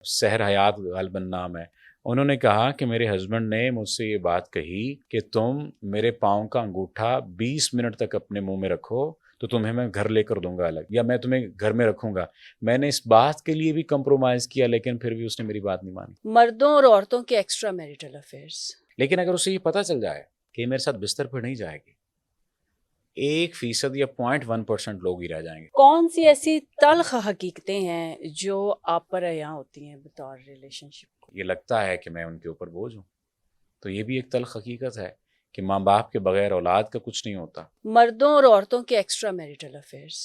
سحر حیات غالباً نام ہے. انہوں نے کہا کہ میرے ہسبینڈ نے مجھ سے یہ بات کہی کہ تم میرے پاؤں کا انگوٹھا 20 منٹ تک اپنے منہ میں رکھو تو تمہیں میں گھر لے کر دوں گا الگ، یا میں تمہیں گھر میں رکھوں گا. میں نے اس بات کے لیے بھی کمپرومائز کیا لیکن پھر بھی اس نے میری بات نہیں مانی. مردوں اور عورتوں کے ایکسٹرا میریٹل افیئرس. لیکن اگر اسے یہ پتہ چل جائے کہ میرے ساتھ بستر پر نہیں جائے گی، 1% یا 0.1% لوگ ہی رہ جائیں گے. کون سی ایسی تلخ حقیقتیں ہیں جو آپ پر عیاں ہوتی ہیں بطور ریلیشن شپ کو؟ یہ لگتا ہے کہ میں ان کے اوپر بوجھ ہوں. تو یہ بھی ایک تلخ حقیقت ہے کہ ماں باپ کے بغیر اولاد کا کچھ نہیں ہوتا. مردوں اور عورتوں کے ایکسٹرا میریٹل افیئرس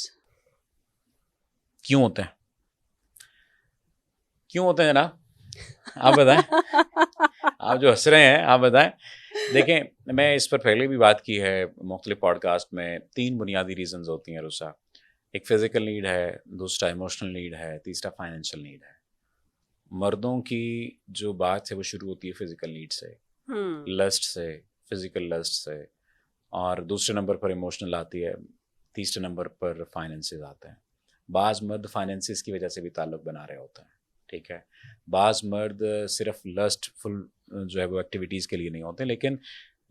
کیوں ہوتے ہیں؟ کیوں ہوتے ہیں جناب؟ آپ بتائیں. آپ جو ہنس رہے ہیں آپ بتائیں. دیکھیں، میں اس پر پہلے بھی بات کی ہے مختلف پوڈ کاسٹ میں. 3 بنیادی ریزنز ہوتی ہیں رسا. ایک فزیکل نیڈ ہے، دوسرا ایموشنل نیڈ ہے، تیسرا فائنینشیل نیڈ ہے. مردوں کی جو بات ہے وہ شروع ہوتی ہے فزیکل نیڈ سے، لسٹ سے، فزیکل لسٹ سے، اور دوسرے نمبر پر ایموشنل آتی ہے، تیسرے نمبر پر فائنینسز آتے ہیں. بعض مرد فائنینسز کی وجہ سے بھی تعلق بنا رہے ہوتے ہیں، ٹھیک ہے. بعض مرد صرف لسٹ فل جو ہے وہ ایکٹیویٹیز کے لیے نہیں ہوتے، لیکن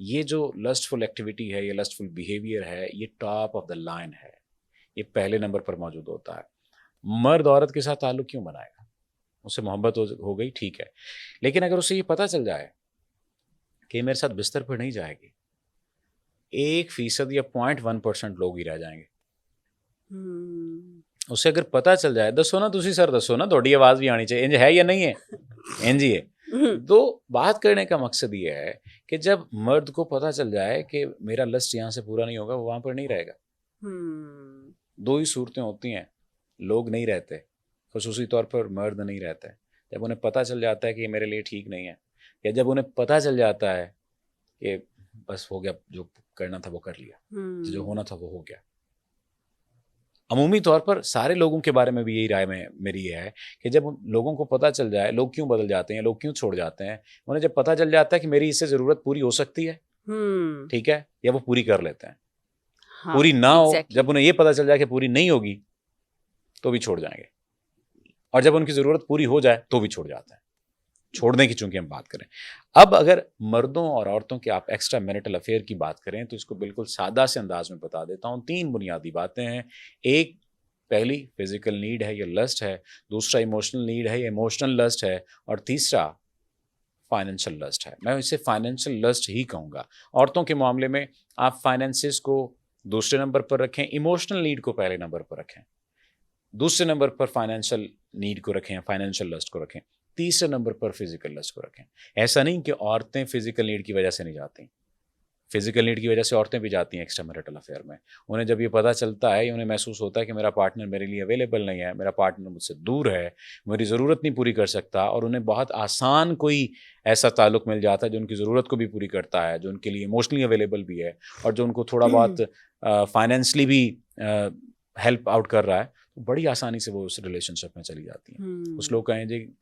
یہ جو لسٹ فل ایکٹیویٹی ہے، یہ لسٹ فل بیہیویئر ہے، یہ ٹاپ آف دا لائن ہے، یہ پہلے نمبر پر موجود ہوتا ہے. مرد عورت کے ساتھ تعلق کیوں بنائے گا؟ اسے محبت ہو گئی، ٹھیک ہے. لیکن اگر اسے یہ پتہ چل جائے کہ میرے ساتھ بستر پر نہیں جائے گی، 1% یا 0.1% لوگ ہی رہ جائیں گے. اسے اگر پتہ چل جائے، دسو نا تسی سر، دسو نا، تھوڑی آواز بھی آنی چاہیے، انج ہے یا نہیں ہے؟ انج ہی ہے. تو بات کرنے کا مقصد یہ ہے کہ جب مرد کو پتہ چل جائے کہ میرا لسٹ یہاں سے پورا نہیں ہوگا، وہ وہاں پر نہیں رہے گا. 2 ہی صورتیں ہوتی ہیں، لوگ نہیں رہتے، خصوصی طور پر مرد نہیں رہتے. جب انہیں پتہ چل جاتا ہے کہ یہ میرے لیے ٹھیک نہیں ہے، یا جب انہیں پتہ چل جاتا ہے کہ بس ہو گیا، جو کرنا تھا وہ کر لیا، جو ہونا تھا وہ ہو گیا. عمومی طور پر سارے لوگوں کے بارے میں بھی یہی رائے میری یہ ہے کہ جب لوگوں کو پتہ چل جائے لوگ کیوں بدل جاتے ہیں، لوگ کیوں چھوڑ جاتے ہیں، انہیں جب پتہ چل جاتا ہے کہ میری اس سے ضرورت پوری ہو سکتی ہے، ٹھیک ہے، یا وہ پوری کر لیتے ہیں. پوری نہ ہو، جب انہیں یہ پتہ چل جائے کہ پوری نہیں ہوگی تو بھی چھوڑ جائیں گے، اور جب ان کی ضرورت پوری ہو جائے تو بھی چھوڑ جاتے ہیں. چھوڑنے کی چونکہ ہم بات کریں. اب اگر مردوں اور عورتوں کے آپ ایکسٹرا میرٹل افیئر کی بات کریں تو اس کو بالکل سادہ سے انداز میں بتا دیتا ہوں. 3 بنیادی باتیں ہیں. ایک، پہلی فزیکل نیڈ ہے، یہ لسٹ ہے. دوسرا ایموشنل نیڈ ہے، یہ ایموشنل لسٹ ہے. اور تیسرا فائنینشیل لسٹ ہے. میں اسے فائنینشیل لسٹ ہی کہوں گا. عورتوں کے معاملے میں آپ فائنینسز کو دوسرے نمبر پر رکھیں، ایموشنل نیڈ کو پہلے نمبر پر رکھیں، دوسرے نمبر پر فائنینشیل نیڈ کو رکھیں، فائنینشیل لسٹ کو رکھیں، تیسرے نمبر پر فزیکل لسٹ کو رکھیں. ایسا نہیں کہ عورتیں فزیکل نیڈ کی وجہ سے نہیں جاتی. فزیکل نیڈ کی وجہ سے عورتیں بھی جاتی ہیں ایکسٹرا میرٹل افیئر میں. انہیں جب یہ پتہ چلتا ہے، انہیں محسوس ہوتا ہے کہ میرا پارٹنر میرے لیے اویلیبل نہیں ہے، میرا پارٹنر مجھ سے دور ہے، میری ضرورت نہیں پوری کر سکتا، اور انہیں بہت آسان کوئی ایسا تعلق مل جاتا ہے جو ان کی ضرورت کو بھی پوری کرتا ہے، جو ان کے لیے ایموشنلی اویلیبل بھی ہے، اور جو ان کو تھوڑا بہت فائنینشلی بھی ہیلپ آؤٹ کر رہا ہے، تو بڑی آسانی سے وہ اس ریلیشن شپ میں چلی جاتی ہیں. کچھ لوگ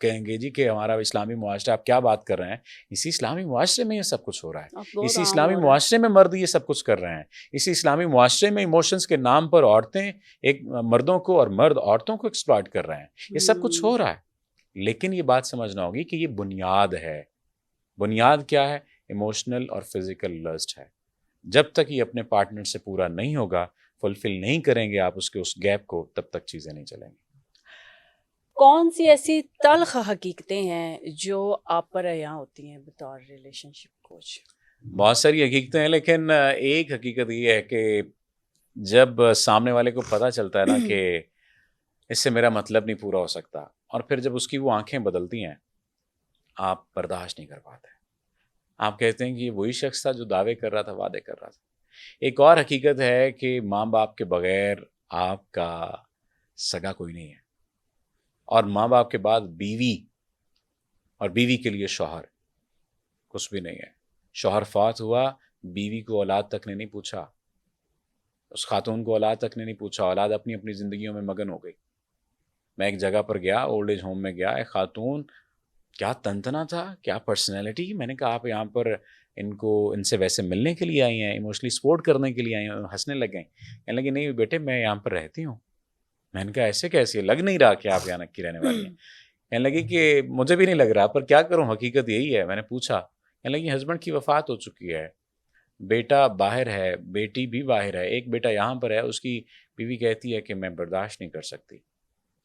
کہیں گے جی کہ ہمارا اسلامی معاشرہ، آپ کیا بات کر رہے ہیں؟ اسی اسلامی معاشرے میں یہ سب کچھ ہو رہا ہے. اسی اسلامی معاشرے میں مرد یہ سب کچھ کر رہے ہیں. اسی اسلامی معاشرے میں ایموشنز کے نام پر عورتیں ایک مردوں کو اور مرد عورتوں کو ایکسپلائٹ کر رہے ہیں. یہ سب کچھ ہو رہا ہے. لیکن یہ بات سمجھنا ہوگی کہ یہ بنیاد ہے. بنیاد کیا ہے؟ ایموشنل اور فزیکل لسٹ ہے. جب تک یہ اپنے پارٹنر سے پورا نہیں ہوگا، فلفل نہیں کریں گے آپ اس کے اس گیپ کو، تب تک چیزیں نہیں چلیں گی. کون سی ایسی تلخ حقیقتیں ہیں جو آپ پر عیاں ہوتی ہیں بطور ریلیشن شپ کوچ؟ بہت ساری حقیقتیں ہیں، لیکن ایک حقیقت یہ ہے کہ جب سامنے والے کو پتہ چلتا ہے نا کہ اس سے میرا مطلب نہیں پورا ہو سکتا، اور پھر جب اس کی وہ آنکھیں بدلتی ہیں، آپ برداشت نہیں کر پاتے. آپ کہتے ہیں کہ یہ وہی شخص تھا جو دعوے کر رہا تھا، وعدے کر رہا تھا. ایک اور حقیقت ہے کہ ماں باپ کے بغیر آپ کا سگا کوئی نہیں ہے، اور ماں باپ کے بعد بیوی، اور بیوی کے لیے شوہر کچھ بھی نہیں ہے. شوہر فوت ہوا، بیوی کو اولاد تک نے نہیں پوچھا، اس خاتون کو اولاد تک نے نہیں پوچھا. اولاد اپنی اپنی زندگیوں میں مگن ہو گئی. میں ایک جگہ پر گیا، اولڈ ایج ہوم میں گیا، ایک خاتون، کیا تنتنا تھا، کیا پرسنالٹی. میں نے کہا آپ یہاں پر ان سے ویسے ملنے کے لیے آئی ہیں، ایموشنلی سپورٹ کرنے کے لیے آئی ہیں؟ ہنسنے لگ گئیں. کہنے لگے نہیں بیٹے، میں یہاں پر رہتی ہوں. میں نے کہا ایسے کیسے، لگ نہیں رہا کہ آپ یہاں کی رہنے والی ہیں. کہنے لگی کہ مجھے بھی نہیں لگ رہا پر کیا کروں حقیقت یہی ہے. میں نے پوچھا, کہنے لگی ہسبینڈ کی وفات ہو چکی ہے, بیٹا باہر ہے, بیٹی بھی باہر ہے, ایک بیٹا یہاں پر ہے, اس کی بیوی کہتی ہے کہ میں برداشت نہیں کر سکتی.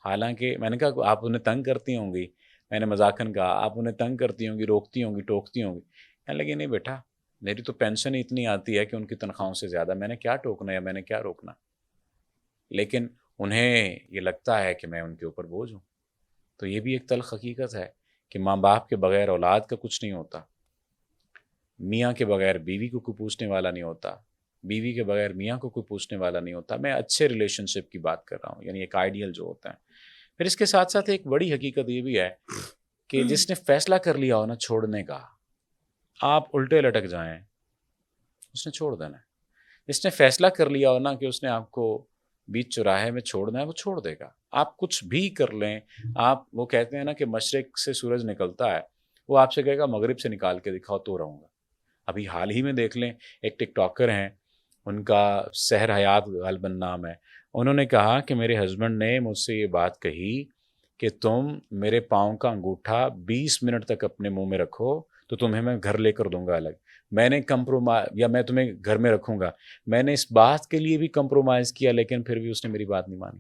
حالانکہ میں نے کہا آپ انہیں تنگ کرتی ہوں گی, میں نے مذاقن کہا آپ انہیں تنگ کرتی ہوں گی, روکتی ہوں گی, ٹوکتی ہوں گی. کہنے لگی نہیں بیٹا, میری تو پینشن ہی اتنی آتی ہے کہ ان کی تنخواہوں سے زیادہ, میں نے کیا ٹوکنا یا میں نے کیا روکنا. لیکن انہیں یہ لگتا ہے کہ میں ان کے اوپر بوجھ ہوں. تو یہ بھی ایک تلخ حقیقت ہے کہ ماں باپ کے بغیر اولاد کا کچھ نہیں ہوتا, میاں کے بغیر بیوی کو کوئی پوچھنے والا نہیں ہوتا, بیوی کے بغیر میاں کو کوئی پوچھنے والا نہیں ہوتا. میں اچھے ریلیشن شپ کی بات کر رہا ہوں, یعنی ایک آئیڈیل جو ہوتا ہے. پھر اس کے ساتھ ساتھ ایک بڑی حقیقت یہ بھی ہے کہ جس نے فیصلہ کر لیا ہو نا چھوڑنے کا, آپ الٹے لٹک جائیں اس نے چھوڑ دینا ہے. جس نے فیصلہ کر لیا ہو نا کہ اس نے آپ کو بیچ چوراہے میں چھوڑنا ہے, وہ چھوڑ دے گا. آپ کچھ بھی کر لیں, آپ وہ کہتے ہیں نا کہ مشرق سے سورج نکلتا ہے, وہ آپ سے کہے گا مغرب سے نکال کے دکھاؤ تو رہوں گا. ابھی حال ہی میں دیکھ لیں, ایک ٹک ٹاکر ہیں, ان کا سحر حیات غالباً نام ہے, انہوں نے کہا کہ میرے ہسبینڈ نے مجھ سے یہ بات کہی کہ تم میرے پاؤں کا انگوٹھا 20 منٹ تک اپنے منہ میں رکھو تو تمہیں میں گھر لے کر دوں گا الگ. میں نے کمپرومائز, یا میں تمہیں گھر میں رکھوں گا, میں نے اس بات کے لیے بھی کمپرومائز کیا لیکن پھر بھی اس نے میری بات نہیں مانی.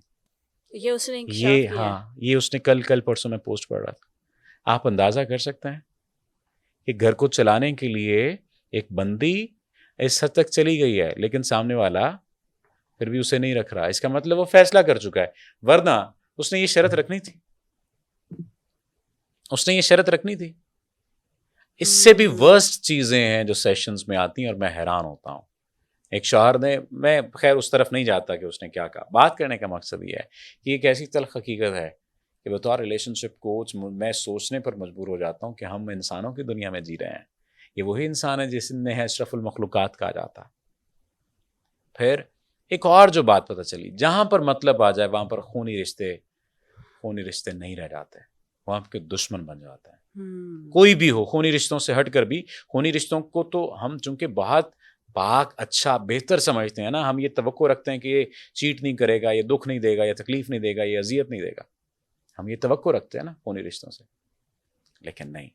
یہ اس نے انکشاف یہ کیا ہاں, یہ اس نے کل پرسوں میں پوسٹ پڑھ رہا تھا. آپ اندازہ کر سکتے ہیں کہ گھر کو چلانے کے لیے ایک بندی اس حد تک چلی گئی ہے لیکن سامنے والا پھر بھی اسے نہیں رکھ رہا. اس کا مطلب وہ فیصلہ کر چکا ہے, ورنہ اس نے یہ شرط رکھنی تھی, اس نے یہ شرط رکھنی تھی. اس سے بھی ورسٹ چیزیں ہیں جو سیشنز میں آتی ہیں اور میں حیران ہوتا ہوں. ایک شوہر نے, میں خیر اس طرف نہیں جاتا کہ اس نے کیا کہا, بات کرنے کا مقصد یہ ہے کہ ایک ایسی تلخ حقیقت ہے کہ بطور ریلیشن شپ کوچ میں سوچنے پر مجبور ہو جاتا ہوں کہ ہم انسانوں کی دنیا میں جی رہے ہیں. یہ وہی انسان ہے جس نے اشرف المخلوقات کہا جاتا. پھر ایک اور جو بات پتہ چلی, جہاں پر مطلب آ جائے وہاں پر خونی رشتے نہیں رہ جاتے, وہاں کے دشمن بن جاتے ہیں. کوئی بھی ہو, خونی رشتوں سے ہٹ کر بھی, خونی رشتوں کو تو ہم چونکہ بہت پاک, اچھا, بہتر سمجھتے ہیں نا, ہم یہ توقع رکھتے ہیں کہ یہ چیٹ نہیں کرے گا, یہ دکھ نہیں دے گا, یہ تکلیف نہیں دے گا, یہ اذیت نہیں دے گا, ہم یہ توقع رکھتے ہیں نا خونی رشتوں سے. لیکن نہیں,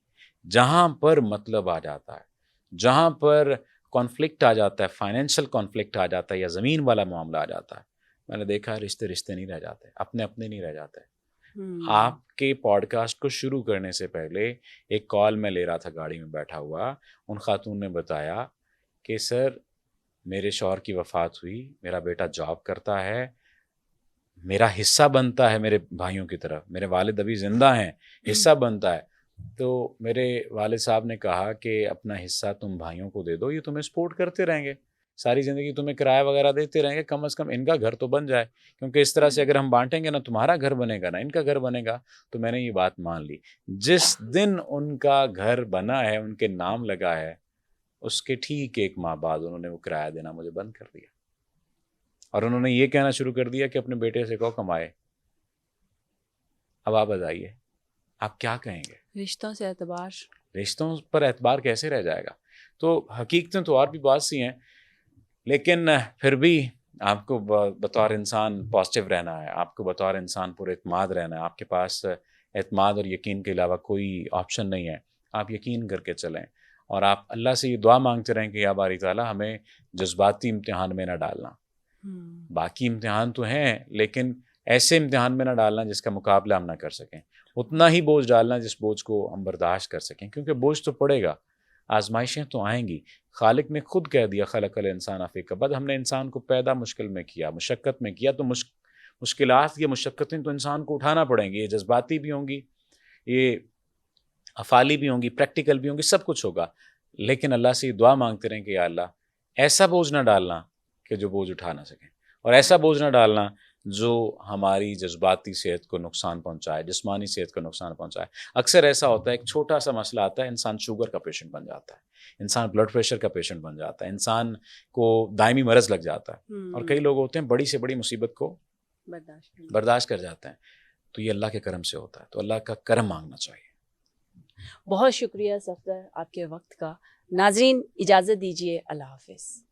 جہاں پر مطلب آ جاتا ہے, جہاں پر کانفلکٹ آ جاتا ہے, فائنینشیل کانفلکٹ آ جاتا ہے یا زمین والا معاملہ آ جاتا ہے, میں نے دیکھا رشتے نہیں رہ جاتے, اپنے نہیں رہ جاتے. آپ کے پوڈ کاسٹ کو شروع کرنے سے پہلے ایک کال میں لے رہا تھا گاڑی میں بیٹھا ہوا, ان خاتون نے بتایا کہ سر میرے شوہر کی وفات ہوئی, میرا بیٹا جاب کرتا ہے, میرا حصہ بنتا ہے میرے بھائیوں کی طرف, میرے والد ابھی زندہ ہیں, حصہ بنتا ہے. تو میرے والد صاحب نے کہا کہ اپنا حصہ تم بھائیوں کو دے دو, یہ تمہیں سپورٹ کرتے رہیں گے ساری زندگی, تمہیں کرایہ وغیرہ دیتے رہیں گے, کم از کم ان کا گھر تو بن جائے, کیونکہ اس طرح سے اگر ہم بانٹیں گے نا تمہارا گھر بنے گا نا ان کا گھر بنے گا. تو میں نے یہ بات مان لی. جس دن ان کا گھر بنا ہے, ان کے نام لگا ہے, اس کے ٹھیک 1 ماہ بعد انہوں نے وہ کرایہ دینا مجھے بند کر دیا, اور انہوں نے یہ کہنا شروع کر دیا کہ اپنے بیٹے سے کہو کمائے. اب آپ بتائیے آپ کیا کہیں گے؟ رشتوں پر اعتبار کیسے رہ جائے گا؟ تو حقیقتیں تو اور بھی بہت سی ہیں, لیکن پھر بھی آپ کو بطور انسان پازیٹیو رہنا ہے, آپ کو بطور انسان پر اعتماد رہنا ہے. آپ کے پاس اعتماد اور یقین کے علاوہ کوئی آپشن نہیں ہے. آپ یقین کر کے چلیں, اور آپ اللہ سے یہ دعا مانگتے رہیں کہ یا باری تعالیٰ ہمیں جذباتی امتحان میں نہ ڈالنا. باقی امتحان تو ہیں لیکن ایسے امتحان میں نہ ڈالنا جس کا مقابلہ ہم نہ کر سکیں. اتنا ہی بوجھ ڈالنا جس بوجھ کو ہم برداشت کر سکیں, کیونکہ بوجھ تو پڑے گا, آزمائشیں تو آئیں گی. خالق نے خود کہہ دیا خلق الانسان فی کبد, ہم نے انسان کو پیدا مشکل میں کیا, مشقت میں کیا. تو مشکلات یا مشقتیں تو انسان کو اٹھانا پڑیں گی, یہ جذباتی بھی ہوں گی, یہ افعالی بھی ہوں گی, پریکٹیکل بھی ہوں گی, سب کچھ ہوگا. لیکن اللہ سے یہ دعا مانگتے رہیں کہ یا اللہ ایسا بوجھ نہ ڈالنا کہ جو بوجھ اٹھا نہ سکیں, اور ایسا بوجھ نہ ڈالنا جو ہماری جذباتی صحت کو نقصان پہنچائے, جسمانی صحت کو نقصان پہنچائے. اکثر ایسا ہوتا ہے, ایک چھوٹا سا مسئلہ آتا ہے, انسان شوگر کا پیشنٹ بن جاتا ہے, انسان بلڈ پریشر کا پیشنٹ بن جاتا ہے, انسان کو دائمی مرض لگ جاتا ہے. اور کئی لوگ ہوتے ہیں بڑی سے بڑی مصیبت کو برداشت کر جاتے ہیں. تو یہ اللہ کے کرم سے ہوتا ہے, تو اللہ کا کرم مانگنا چاہیے. بہت شکریہ صفدر آپ کے وقت کا. ناظرین اجازت دیجیے, اللہ حافظ.